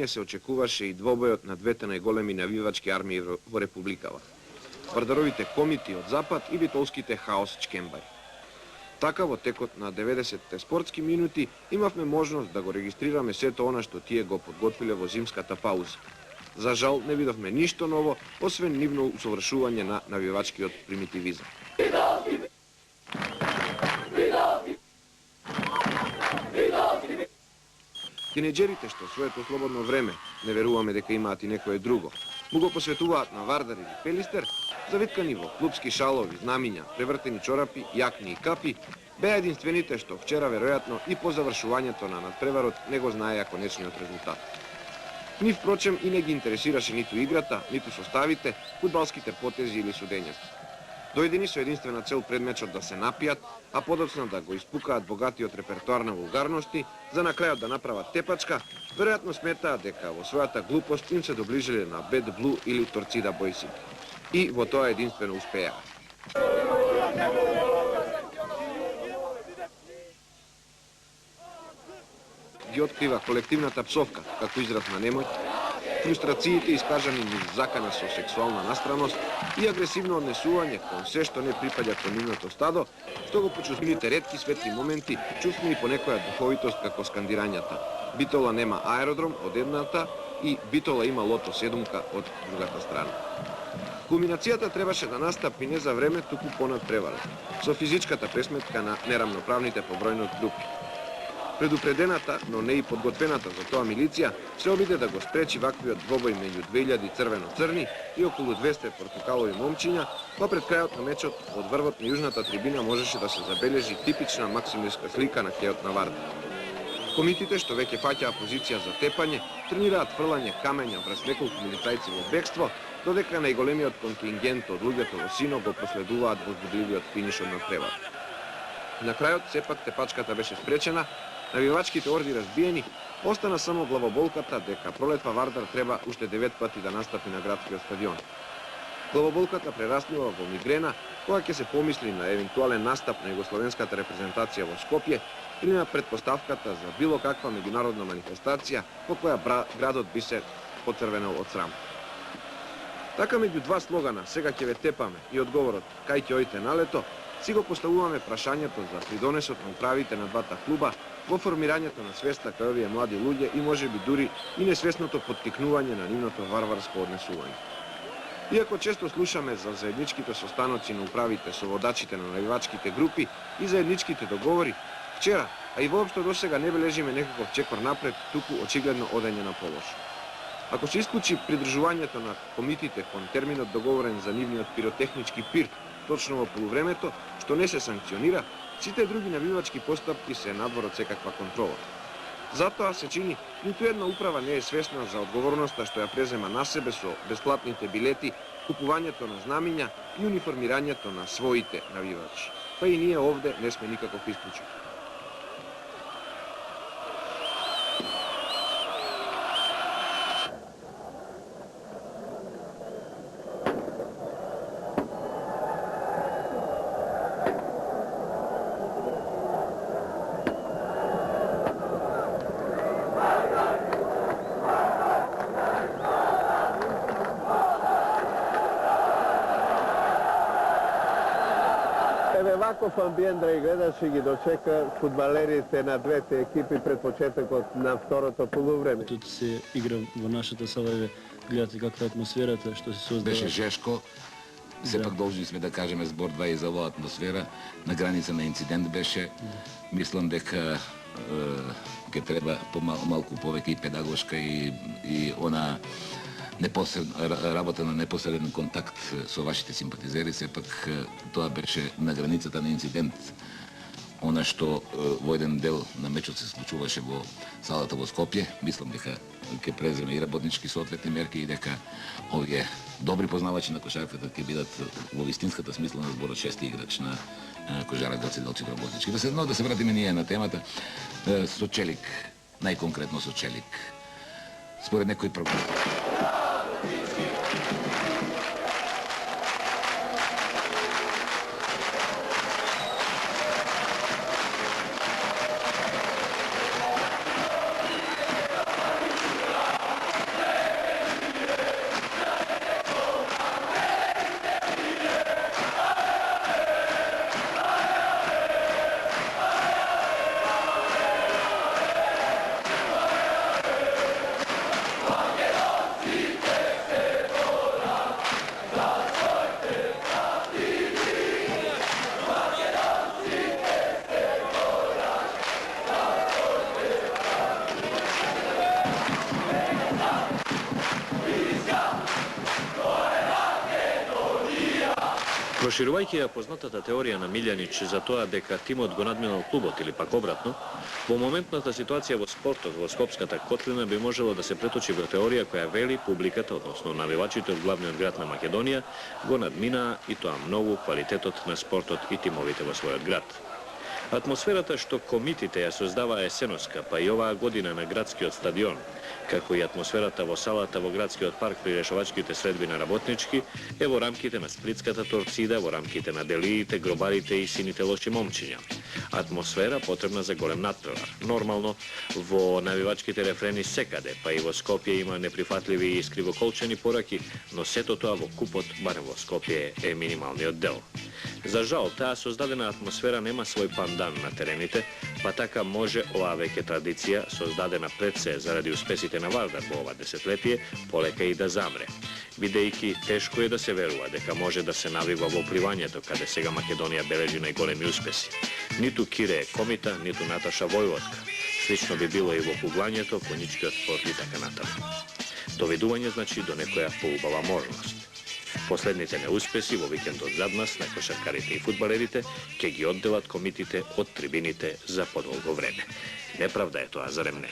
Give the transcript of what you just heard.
се очекуваше и двобојот на двете најголеми навивачки армии во Републикава. Вардаровите комити од Запад и битолските хаос Чкембај. Така во текот на 90-те спортски минути имавме можност да го регистрираме сето она што тие го подготвиле во зимската пауза. За жал не видовме ништо ново, освен нивно усовршување на навивачкиот примитивизам. Тинеџерите што своето слободно време, не веруваме дека имаат и некое друго, му го посветуваат на Вардар или Пелистер, завиткани во клубски шалови, знамиња, превртени чорапи, јакни и капи, беа единствените што вчера веројатно и по завршувањето на надпреварот не го знаеа конечниот резултат. Ни впрочем и не ги интересираше ниту играта, ниту составите, фудбалските потези или судењата. Дојдени со единствена цел пред мечот да се напијат, а подоцна да го испукаат богатиот репертоар на вулгарности, за на крајот да направат тепачка, веројатно сметаат дека во својата глупост им се доближиле на Bad Blue или Торцида Бојсик. И во тоа единствено успеа. Ги открива колективната псовка, како израз на немој, фрустрациите искажани низ закана со сексуална настраност и агресивно однесување кон се што не припаѓа кон нивното стадо, што го почувствилите ретки светли моменти, чувствени по некоја духовитост како скандирањата. Битола нема аеродром од едната и Битола има лото седумка од другата страна. Кулминацијата требаше да настапи не за време, туку понад превара, со физичката пресметка на нерамноправните по бројност групи. Предупредената, но не и подготвената за тоа милиција, се обиде да го спречи ваквиот двобој меѓу 2000 црвено-црни и околу 200 портокалови момчиња, па пред крајот на мечот од врвот на јужната трибина можеше да се забележи типична максимирска слика на кеот на Вардар. Комитите, што веќе фаќаа позиција за тепање, тренираат фрлање камења врз неколку милицајци во бегство, додека најголемиот контингент од луѓето во Сино го проследуваат возбудливиот финиш од надпревар. На крајот, сепак, тепачката беше спречена, навивачките орди разбиени, остана само главоболката дека пролетва Вардар треба уште 9 пати да настапи на градскиот стадион. Главоболката прераснува во мигрена, кога ќе се помисли на евентуален настап на југословенската репрезентација во Скопје или на предпоставката за било каква меѓународна манифестација по која градот би се поцрвенел од срам. Така меѓу два слогана "Сега ќе ве тепаме" и одговорот "Кај ќе оите на лето", си го поставуваме прашањето за придонесот на управите на двата клуба во формирањето на свеста кај овие млади луѓе и можеби дури и несвесното поттикнување на нивното варварско однесување. Иако често слушаме за заедничките состаноци на управите со водачите на навивачките групи и заедничките договори, вчера, а и воопшто досега не бележиме некаков чекор напред, туку очигледно одење на полошо. Ако се исклучи придржувањето на комитите кон терминот договорен за нивниот пиротехнички пир точно во полувремето, што не се санкционира, сите други навивачки постапки се надвор од секаква контрола. Затоа се чини, ниту една управа не е свесна за одговорноста што ја презема на себе со бесплатните билети, купувањето на знамиња и униформирањето на своите навивачи. Па и ние овде не сме никаков исклучок. Ваков амбиент, драги гледачи, ги дочека фудбалерите на двете екипи пред почетокот на второто полувреме. Тут се игра во нашата сала, гледате каква е атмосферата, што се создава. Беше жешко, сепак должни сме да кажеме збор два и за оваа атмосфера, на граница на инцидент беше. Мислам дека ќе треба малку повеќе и педагошка и она работа на непосреден контакт со вашите симпатизери, сепак тоа беше на границата на инцидент. Она што во еден дел на мечот се случуваше во салата во Скопје, мислам дека ќе преземе и работнички соодветни мерки и дека овие добри познавачи на кошарката ќе бидат во вистинската смисла на зборот шести играч на Кожара Галци Делчев работнички. Да се вратиме ние на темата со Челик, најконкретно со Челик. Според некои Проширувајќи ја познатата теорија на Милјанич за тоа дека тимот го надминал клубот или пак обратно, во моментната ситуација во спортот во Скопската котлина би можело да се преточи во теорија која вели публиката, односно навивачите од главниот град на Македонија, го надминаа и тоа многу квалитетот на спортот и тимовите во својот град. Атмосферата што комитите ја создаваа есеноска, па и оваа година на градскиот стадион, како и атмосферата во салата во градскиот парк при решавачките средби на работнички, е во рамките на сплитската торцида, во рамките на делиите, гробарите и сините лоши момчиња. Атмосфера потребна за голем надпревар. Нормално, во навивачките рефрени секаде, па и во Скопје има неприфатливи и искривоколчени пораки, но сето тоа во купот, барем во Скопје, е минималниот дел. За жал, таа создадена атмосфера нема свој пандан на терените, па така може оваа веќе традиција, создадена пред се заради успесите на Вардар во ова десетлетие, полека и да замре. Бидејќи тешко е да се верува дека може да се навива во пливањето, каде сега Македонија бележи најголеми успеси. Ниту Кире Комита, ниту Наташа Војводка. Слично би било и во пуглањето, коничкиот спорт и така натаму. Доведување значи до некоја поубава можност. Последните неуспеси во викендот зад нас на кошаркарите и фудбалерите ќе ги одделат комитите од трибините за подолго време. Неправда е тоа, зарем не?